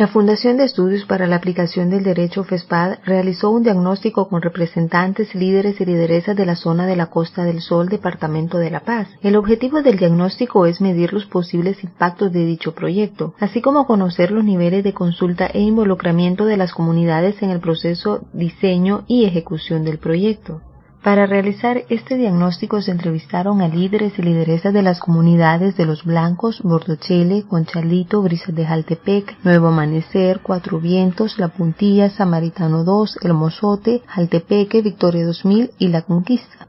La Fundación de Estudios para la Aplicación del Derecho FESPAD realizó un diagnóstico con representantes, líderes y lideresas de la zona de la Costa del Sol, Departamento de La Paz. El objetivo del diagnóstico es medir los posibles impactos de dicho proyecto, así como conocer los niveles de consulta e involucramiento de las comunidades en el proceso, diseño y ejecución del proyecto. Para realizar este diagnóstico se entrevistaron a líderes y lideresas de las comunidades de Los Blancos, Bordochele, Conchalito, Brisas de Jaltepec, Nuevo Amanecer, Cuatro Vientos, La Puntilla, Samaritano 2, El Mozote, Jaltepeque, Victoria 2000 y La Conquista.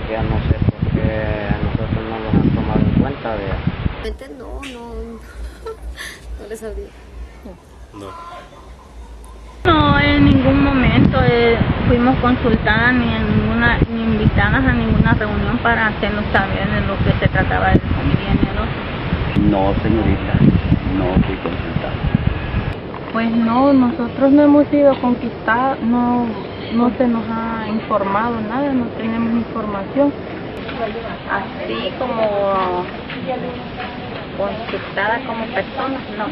Ya no sé por qué a nosotros no nos han tomado en cuenta. No les sabría. No, en ningún momento fuimos consultadas ni invitadas a ninguna reunión para hacernos saber de lo que se trataba del convenio. No, señorita, no fui consultada. Pues no, nosotros no hemos sido conquistados, no se nos ha informado nada, no tenemos información. Así como consultada como personas, no.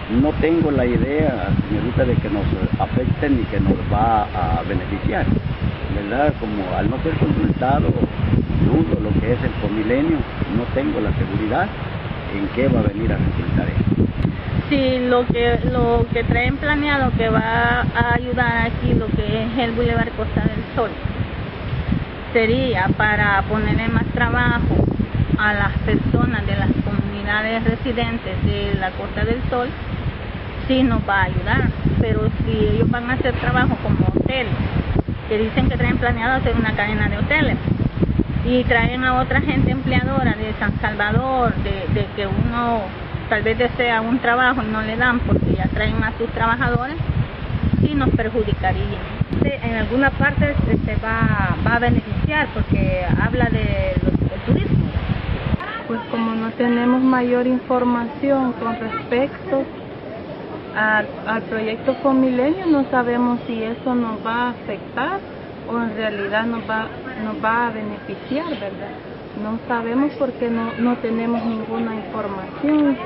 No tengo la idea, señorita, de que nos afecte ni que nos va a beneficiar, ¿verdad? Como al no ser consultado, dudo lo que es el Comilenio, no tengo la seguridad en qué va a venir a resultar esto. Sí, lo que traen planeado que va a ayudar aquí, lo que es el Boulevard Costa del Sol, sería para ponerle más trabajo a las personas de las comunidades residentes de la Costa del Sol. Sí nos va a ayudar, pero si ellos van a hacer trabajo como hoteles, que dicen que traen planeado hacer una cadena de hoteles, y traen a otra gente empleadora de San Salvador, de que uno tal vez desea un trabajo y no le dan porque ya traen a sus trabajadores, sí nos perjudicaría. En alguna parte se va a beneficiar porque habla del turismo. Pues como no tenemos mayor información con respecto al proyecto Comilenio, no sabemos si eso nos va a afectar o en realidad nos va a beneficiar, ¿verdad? No sabemos porque no tenemos ninguna información.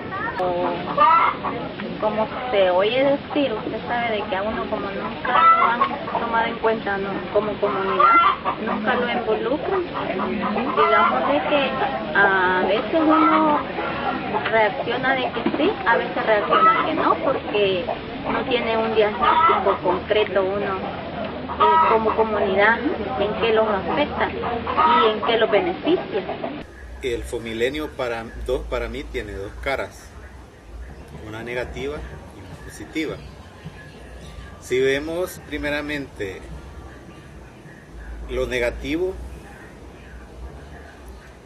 Como se oye decir, usted sabe de que a uno como nunca lo han tomado en cuenta, ¿no? Como comunidad, nunca lo involucran. Digamos de que a veces uno reacciona de que sí, a veces reacciona que no, porque no tiene un diagnóstico concreto uno como comunidad en qué los afecta y en qué los beneficia. El Fomilenio para mí tiene dos caras, una negativa y una positiva. Si vemos primeramente lo negativo,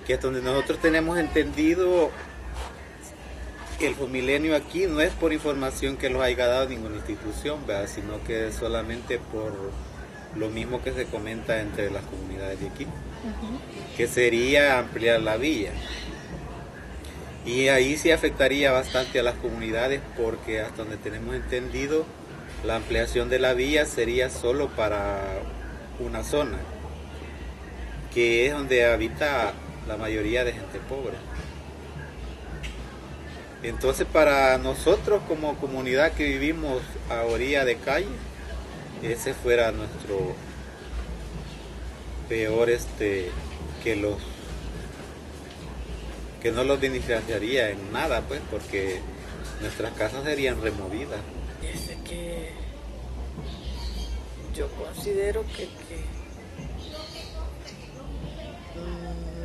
que es donde nosotros tenemos entendido, el Fomilenio aquí no es por información que los haya dado ninguna institución, ¿verdad? Sino que es solamente por lo mismo que se comenta entre las comunidades de aquí, que sería ampliar la vía. Y ahí sí afectaría bastante a las comunidades porque hasta donde tenemos entendido, la ampliación de la vía sería solo para una zona, que es donde habita la mayoría de gente pobre. Entonces para nosotros como comunidad que vivimos a orilla de calle, ese fuera nuestro peor que no los beneficiaría en nada, pues, porque nuestras casas serían removidas. Desde que Yo considero que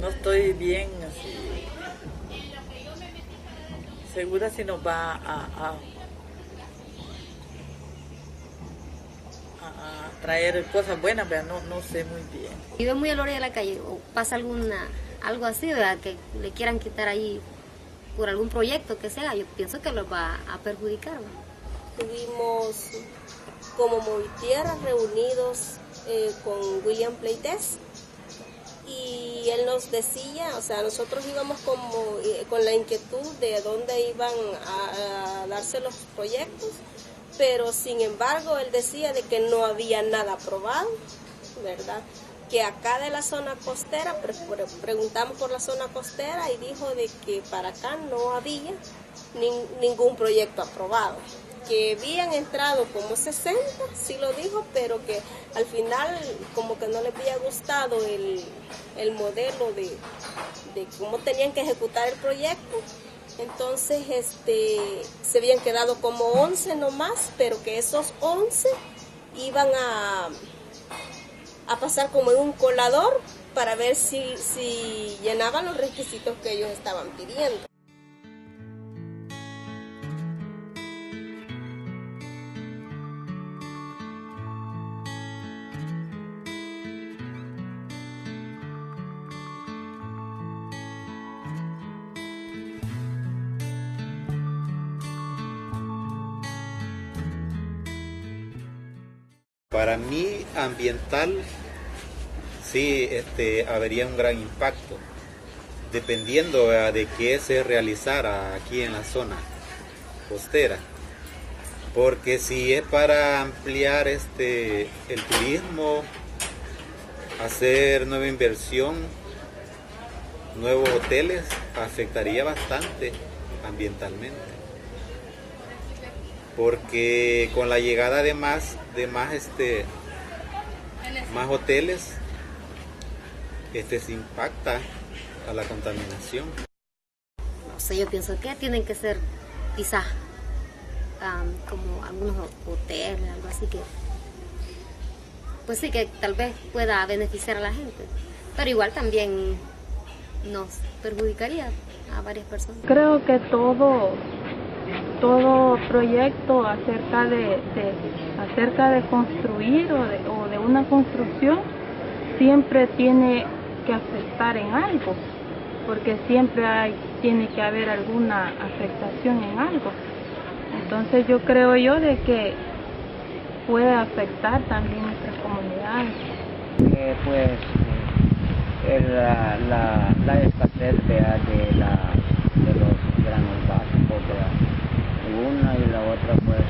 no estoy bien así segura si nos va a traer cosas buenas, pero no sé muy bien. Vive muy a la orilla de la calle o pasa algo así, ¿verdad? Que le quieran quitar ahí por algún proyecto que sea, yo pienso que los va a perjudicar, ¿verdad? Estuvimos como Movitierra reunidos con William Pleites y él nos decía, o sea, nosotros íbamos como con la inquietud de dónde iban a darse los proyectos, pero sin embargo él decía de que no había nada aprobado, ¿verdad? Que acá de la zona costera, preguntamos por la zona costera y dijo de que para acá no había ningún proyecto aprobado. Que habían entrado como 60, sí lo dijo, pero que al final como que no les había gustado el modelo de cómo tenían que ejecutar el proyecto. Entonces se habían quedado como 11 nomás, pero que esos 11 iban a pasar como en un colador para ver si llenaban los requisitos que ellos estaban pidiendo. Para mí, ambiental, sí, habría un gran impacto, dependiendo de qué se realizara aquí en la zona costera. Porque si es para ampliar el turismo, hacer nueva inversión, nuevos hoteles, afectaría bastante ambientalmente. Porque con la llegada de más hoteles, se impacta a la contaminación. No sé, yo pienso que tienen que ser quizás como algunos hoteles, algo así que, pues sí, que tal vez pueda beneficiar a la gente, pero igual también nos perjudicaría a varias personas. Creo que todo proyecto acerca de construir o de una construcción siempre tiene que afectar en algo, porque siempre tiene que haber alguna afectación en algo. Entonces yo creo de que puede afectar también nuestras comunidades. La escasez de los granos básicos, una y la otra pues es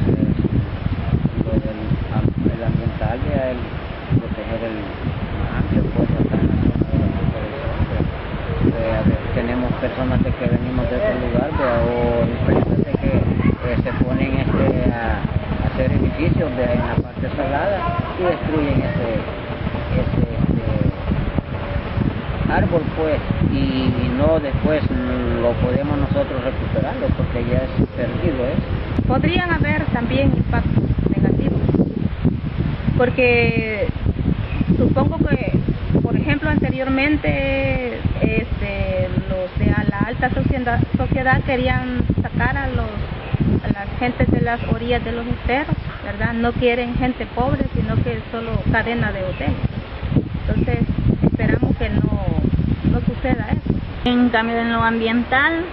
lo del ambiental y el proteger el amplio pues acá en la zona de tenemos personas de que venimos de otro lugar o empresas de que se ponen a hacer edificios en la parte salada y destruyen ese árbol pues y no después lo podemos nosotros recuperarlo porque ya es perdido eso. Podrían haber también impactos negativos porque supongo que por ejemplo anteriormente los de la alta sociedad querían sacar a las gentes de las orillas de los esteros, ¿verdad? No quieren gente pobre sino que solo cadena de hoteles. Entonces esperamos que no suceda eso. En cambio, en lo ambiental,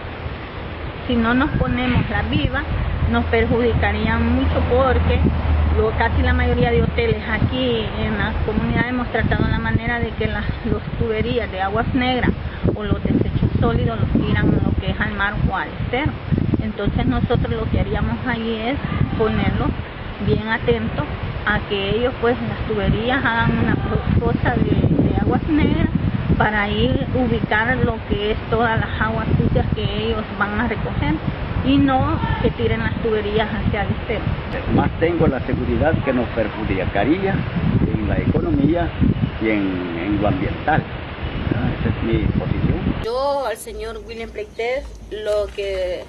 si no nos ponemos la viva, nos perjudicarían mucho porque casi la mayoría de hoteles aquí en las comunidades hemos tratado la manera de que las tuberías de aguas negras o los desechos sólidos los tiran lo que es al mar o al estero. Entonces nosotros lo que haríamos ahí es ponerlos bien atentos a que ellos pues las tuberías hagan una cosa de aguas negras para ir ubicar lo que es todas las aguas sucias que ellos van a recoger y no que tiren las tuberías hacia el estero. Más tengo la seguridad que nos perjudicaría en la economía y en lo ambiental. Esa es mi posición. Yo al señor William Pleites lo que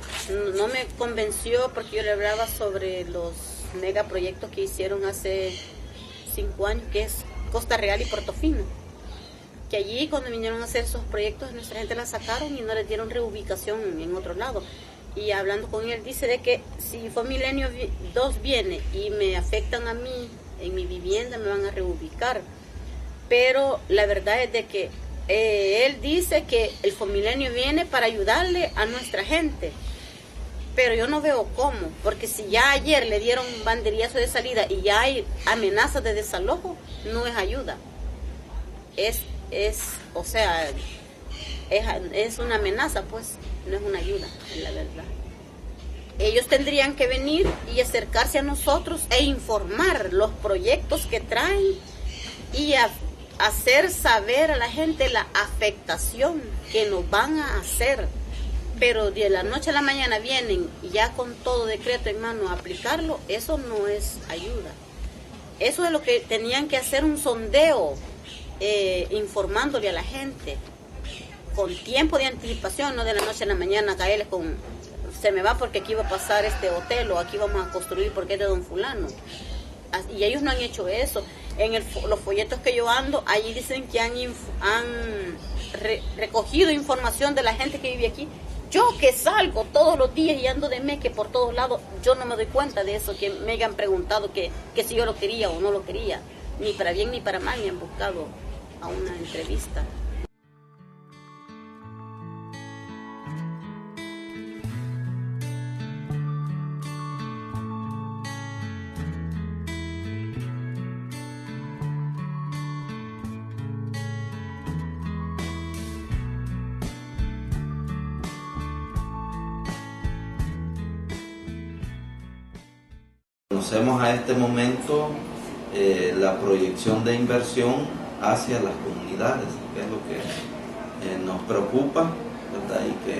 no me convenció porque yo le hablaba sobre los megaproyectos que hicieron hace 5 años, que es Costa Real y Portofino. Que allí cuando vinieron a hacer esos proyectos, nuestra gente la sacaron y no les dieron reubicación en otro lado. Y hablando con él, dice de que si Fomilenio 2 viene y me afectan a mí, en mi vivienda me van a reubicar. Pero la verdad es de que él dice que el Fomilenio viene para ayudarle a nuestra gente. Pero yo no veo cómo, porque si ya ayer le dieron banderillazo de salida y ya hay amenazas de desalojo, no es ayuda. O sea, es una amenaza, pues, no es una ayuda, es la verdad. Ellos tendrían que venir y acercarse a nosotros e informar los proyectos que traen y hacer saber a la gente la afectación que nos van a hacer. Pero de la noche a la mañana vienen y ya con todo decreto en mano a aplicarlo, eso no es ayuda. Eso es lo que tenían que hacer, un sondeo, informándole a la gente con tiempo de anticipación, no de la noche a la mañana caerles con se me va porque aquí va a pasar este hotel o aquí vamos a construir porque es de don fulano. Y ellos no han hecho eso. En los folletos que yo ando, allí dicen que han recogido información de la gente que vive aquí. Yo que salgo todos los días y ando de meque por todos lados, yo no me doy cuenta de eso, que me hayan preguntado que si yo lo quería o no lo quería. Ni para bien ni para mal me han buscado a una entrevista. Conocemos a este momento la proyección de inversión hacia las comunidades, que es lo que nos preocupa, ¿verdad? Y que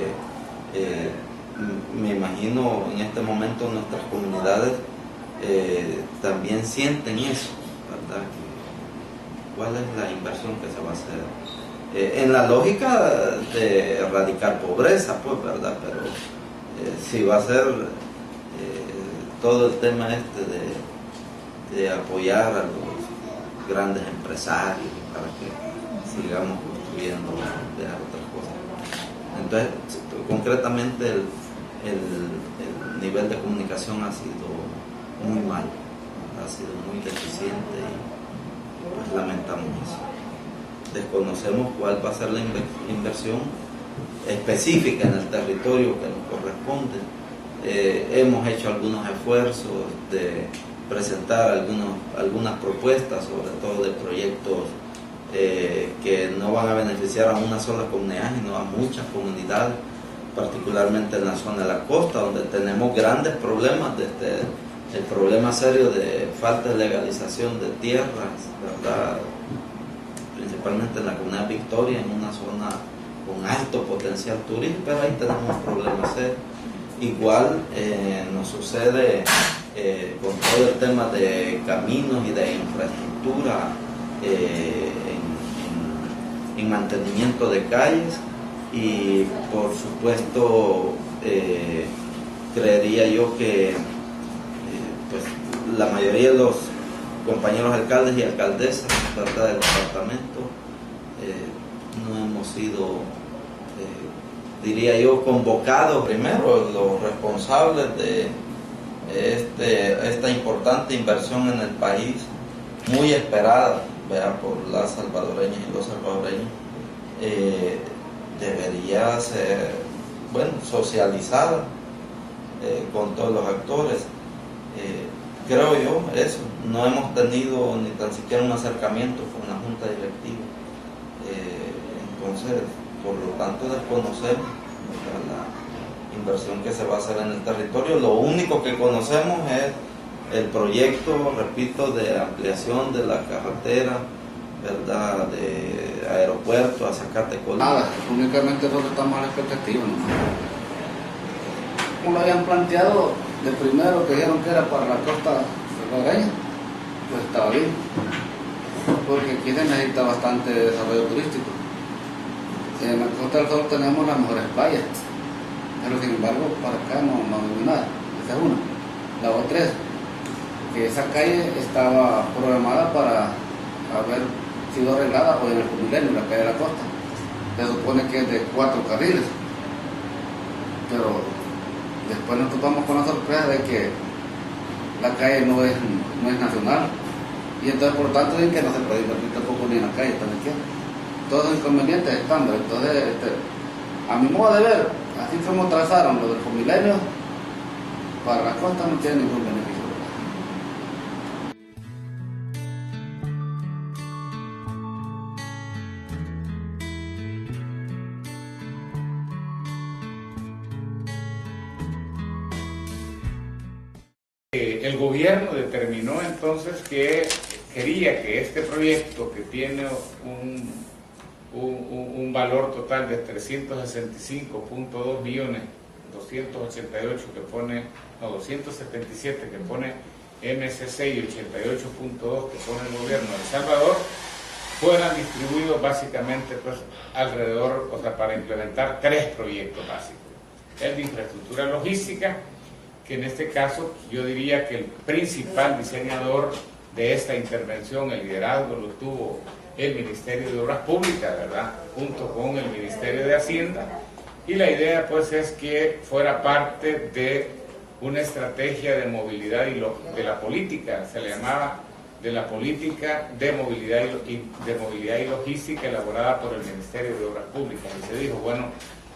me imagino en este momento nuestras comunidades también sienten eso, ¿verdad? ¿Cuál es la inversión que se va a hacer? En la lógica de erradicar pobreza, pues, ¿verdad? Pero si va a ser todo el tema de apoyar a los grandes empresarios para que sigamos construyendo otras cosas. Entonces, concretamente el nivel de comunicación ha sido muy malo, ha sido muy deficiente y pues lamentamos eso. Desconocemos cuál va a ser la inversión específica en el territorio que nos corresponde. Hemos hecho algunos esfuerzos de presentar algunas propuestas, sobre todo de proyectos que no van a beneficiar a una sola comunidad, sino a muchas comunidades, particularmente en la zona de la costa, donde tenemos grandes problemas, desde el problema serio de falta de legalización de tierras, ¿verdad? Principalmente en la comunidad Victoria, en una zona con alto potencial turístico, pero ahí tenemos problemas serios. Igual nos sucede con todo el tema de caminos y de infraestructura en mantenimiento de calles, y por supuesto creería yo que pues la mayoría de los compañeros alcaldes y alcaldesas del departamento no hemos sido diría yo convocados primero los responsables de esta importante inversión en el país, muy esperada, ¿verdad?, por las salvadoreñas y los salvadoreños. Debería ser, bueno, socializada con todos los actores. Creo yo eso, no hemos tenido ni tan siquiera un acercamiento con la junta directiva, entonces por lo tanto desconocemos la inversión que se va a hacer en el territorio. Lo único que conocemos es el proyecto, repito, de ampliación de la carretera, ¿verdad?, de aeropuerto a Zacatecolí. Nada, únicamente nosotros estamos a la expectativa, ¿no? Como lo habían planteado de primero, que dijeron que era para la costa salvadoreña, pues estaba bien, porque aquí se necesita bastante desarrollo turístico. En la Costa del Sol tenemos las mejores playas, pero sin embargo para acá no hay nada. Esa es una. La otra es que esa calle estaba programada para haber sido arreglada hoy en el Milenio, la calle de la Costa. Se supone que es de 4 carriles, pero después nos topamos con la sorpresa de que la calle no es nacional, y entonces por lo tanto dicen que no se puede invertir tampoco ni en la calle, todos los inconvenientes están. Entonces, a mi modo de ver, así como trazaron lo del Milenio, para la costa no tiene ningún beneficio. El gobierno determinó entonces que quería que este proyecto, que tiene un valor total de 365.2 millones 288 que pone, no, 277 que pone MSC y 88.2 que pone el gobierno de El Salvador, fueran distribuidos básicamente pues alrededor, o sea, para implementar 3 proyectos básicos. El de infraestructura logística, que en este caso yo diría que el principal diseñador de esta intervención, el liderazgo lo tuvo el Ministerio de Obras Públicas, ¿verdad?, junto con el Ministerio de Hacienda, y la idea pues es que fuera parte de una estrategia de movilidad y de la política, se le llamaba de la política de movilidad y logística elaborada por el Ministerio de Obras Públicas. Y se dijo, bueno,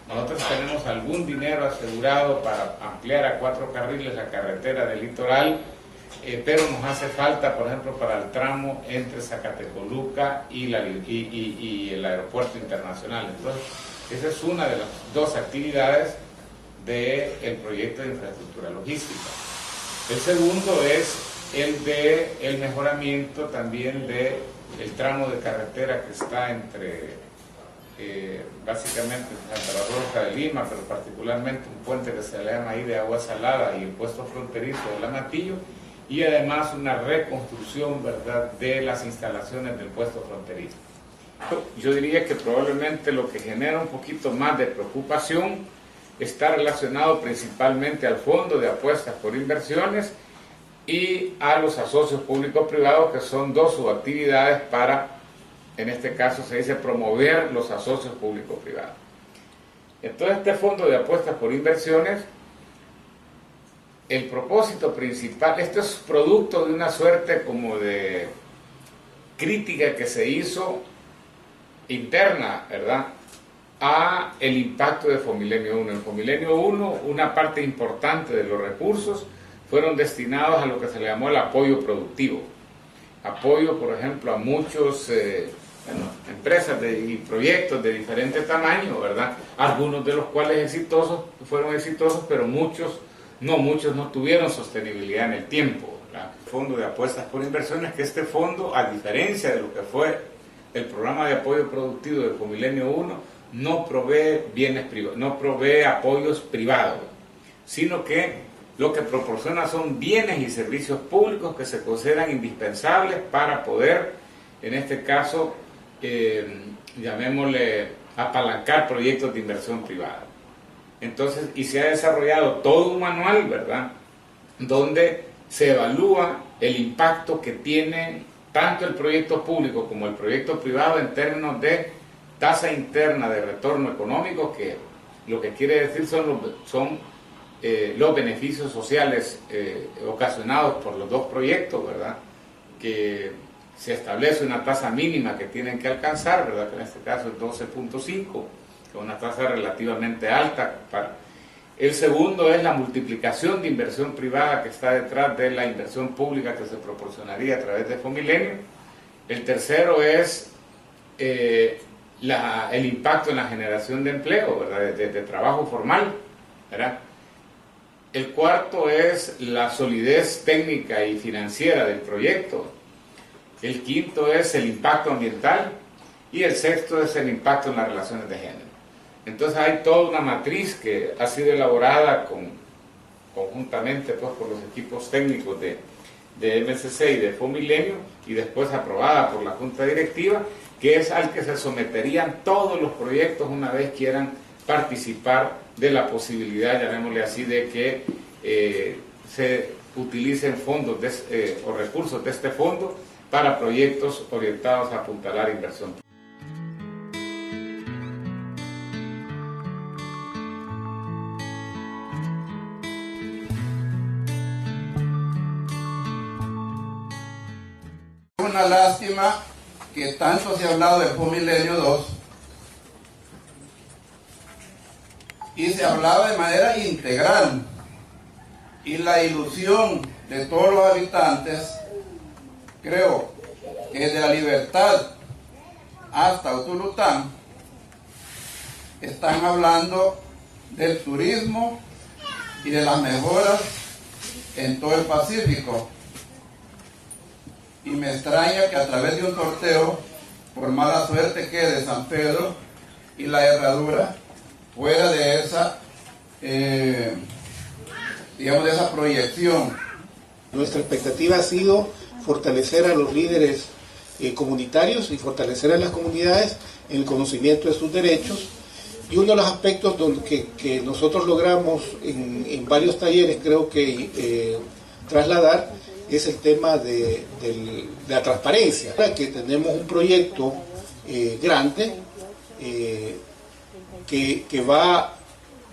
nosotros tenemos algún dinero asegurado para ampliar a 4 carriles la carretera del litoral, pero nos hace falta, por ejemplo, para el tramo entre Zacatecoluca y el aeropuerto internacional. Entonces, esa es una de las 2 actividades del proyecto de infraestructura logística. El segundo es el de el mejoramiento también del tramo de carretera que está entre básicamente Santa Rosa de Lima, pero particularmente un puente que se le llama ahí de Agua Salada y el puesto fronterizo de La Matillo, y además una reconstrucción, ¿verdad?, de las instalaciones del puesto fronterizo. Yo diría que probablemente lo que genera un poquito más de preocupación está relacionado principalmente al Fondo de Apuestas por Inversiones y a los asocios público-privados, que son 2 subactividades para, en este caso se dice, promover los asocios público-privados. Entonces, este Fondo de Apuestas por Inversiones, el propósito principal, esto es producto de una suerte como de crítica que se hizo interna, ¿verdad?, a el impacto de Fomilenio 1. En Fomilenio 1, una parte importante de los recursos fueron destinados a lo que se le llamó el apoyo productivo. Apoyo, por ejemplo, a muchos empresas y proyectos de diferente tamaño, ¿verdad? Algunos de los cuales fueron exitosos, pero muchos no tuvieron sostenibilidad en el tiempo, ¿verdad? Fondo de Apuestas por Inversiones, que este fondo, a diferencia de lo que fue el programa de apoyo productivo de Fomilenio 1, no provee bienes privados, no provee apoyos privados, sino que lo que proporciona son bienes y servicios públicos que se consideran indispensables para poder, en este caso, llamémosle, apalancar proyectos de inversión privada. Entonces, y se ha desarrollado todo un manual, ¿verdad?, donde se evalúa el impacto que tiene tanto el proyecto público como el proyecto privado en términos de tasa interna de retorno económico, que lo que quiere decir son los beneficios sociales ocasionados por los 2 proyectos, ¿verdad?, que se establece una tasa mínima que tienen que alcanzar, ¿verdad?, que en este caso es 12.5, que es una tasa relativamente alta. El segundo es la multiplicación de inversión privada que está detrás de la inversión pública que se proporcionaría a través de Fomilenio. El tercero es el impacto en la generación de empleo, ¿verdad?, de trabajo formal, ¿verdad? El cuarto es la solidez técnica y financiera del proyecto. El quinto es el impacto ambiental y el sexto es el impacto en las relaciones de género. Entonces hay toda una matriz que ha sido elaborada conjuntamente pues, por los equipos técnicos de MSC y de Fomilenio, y después aprobada por la Junta Directiva, que es al que se someterían todos los proyectos una vez quieran participar de la posibilidad, llamémosle así, de que se utilicen fondos o recursos de este fondo para proyectos orientados a apuntalar inversión. Es una lástima que tanto se ha hablado del Pomilenio 2 y se hablaba de manera integral, y la ilusión de todos los habitantes, creo que desde La Libertad hasta Usulután están hablando del turismo y de las mejoras en todo el Pacífico. Y me extraña que a través de un sorteo, por mala suerte quede San Pedro y la Herradura fuera de esa, digamos, de esa proyección. Nuestra expectativa ha sido fortalecer a los líderes comunitarios y fortalecer a las comunidades en el conocimiento de sus derechos. Y uno de los aspectos que nosotros logramos en varios talleres, creo que trasladar, es el tema de la transparencia. Que tenemos un proyecto grande que va,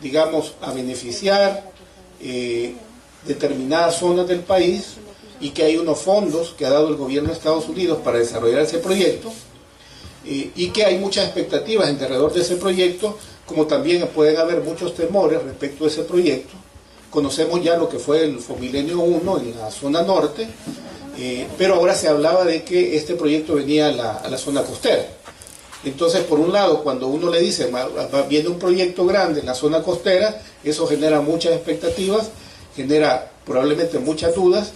digamos, a beneficiar determinadas zonas del país, y que hay unos fondos que ha dado el gobierno de Estados Unidos para desarrollar ese proyecto, y que hay muchas expectativas alrededor de ese proyecto, como también pueden haber muchos temores respecto a ese proyecto. Conocemos ya lo que fue el Fomilenio 1 en la zona norte, pero ahora se hablaba de que este proyecto venía a la zona costera. Entonces, por un lado, cuando uno le dice, viene un proyecto grande en la zona costera, eso genera muchas expectativas, genera probablemente muchas dudas,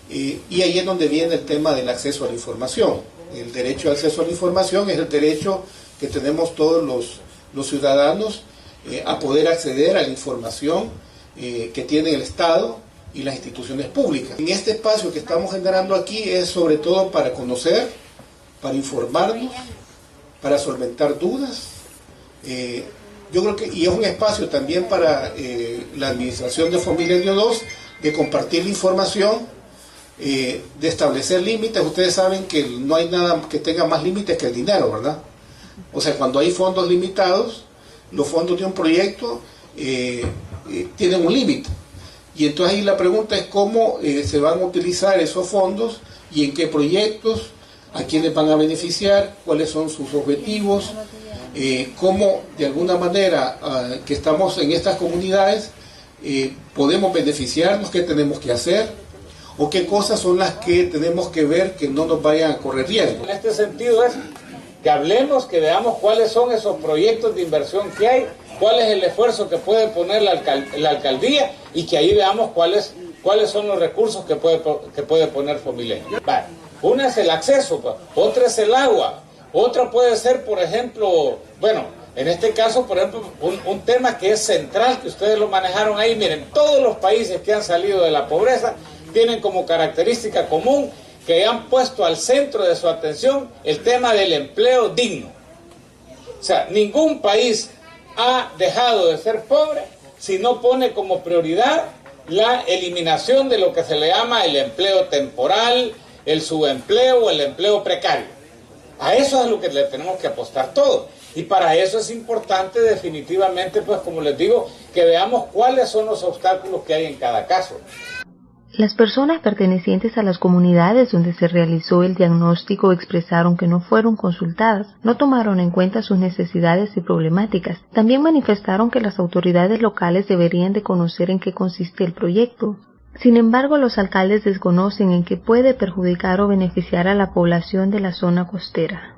y ahí es donde viene el tema del acceso a la información. El derecho al acceso a la información es el derecho que tenemos todos los ciudadanos a poder acceder a la información que tiene el Estado y las instituciones públicas. En este espacio que estamos generando aquí es sobre todo para conocer, para informarnos, para solventar dudas. Yo creo que, y es un espacio también para la administración de Fomilenio 2, de compartir la información, de establecer límites. Ustedes saben que no hay nada que tenga más límites que el dinero, ¿verdad? O sea, cuando hay fondos limitados, los fondos de un proyecto tienen un límite. Y entonces ahí la pregunta es cómo se van a utilizar esos fondos y en qué proyectos, a quiénes van a beneficiar, cuáles son sus objetivos, cómo de alguna manera que estamos en estas comunidades podemos beneficiarnos, qué tenemos que hacer o qué cosas son las que tenemos que ver que no nos vayan a correr riesgo. En este sentido es que hablemos, que veamos cuáles son esos proyectos de inversión que hay, cuál es el esfuerzo que puede poner la alcaldía, y que ahí veamos cuáles son los recursos que puede poner Fomilenio. Vale. Una es el acceso, otra es el agua, otra puede ser, por ejemplo, bueno, en este caso, por ejemplo, un tema que es central, que ustedes lo manejaron ahí. Miren, todos los países que han salido de la pobreza tienen como característica común que han puesto al centro de su atención el tema del empleo digno. O sea, ningún país ha dejado de ser pobre si no pone como prioridad la eliminación de lo que se le llama el empleo temporal, el subempleo o el empleo precario. A eso es lo que le tenemos que apostar todo. Y para eso es importante definitivamente, pues como les digo, que veamos cuáles son los obstáculos que hay en cada caso. Las personas pertenecientes a las comunidades donde se realizó el diagnóstico expresaron que no fueron consultadas, no tomaron en cuenta sus necesidades y problemáticas. También manifestaron que las autoridades locales deberían de conocer en qué consiste el proyecto. Sin embargo, los alcaldes desconocen en qué puede perjudicar o beneficiar a la población de la zona costera.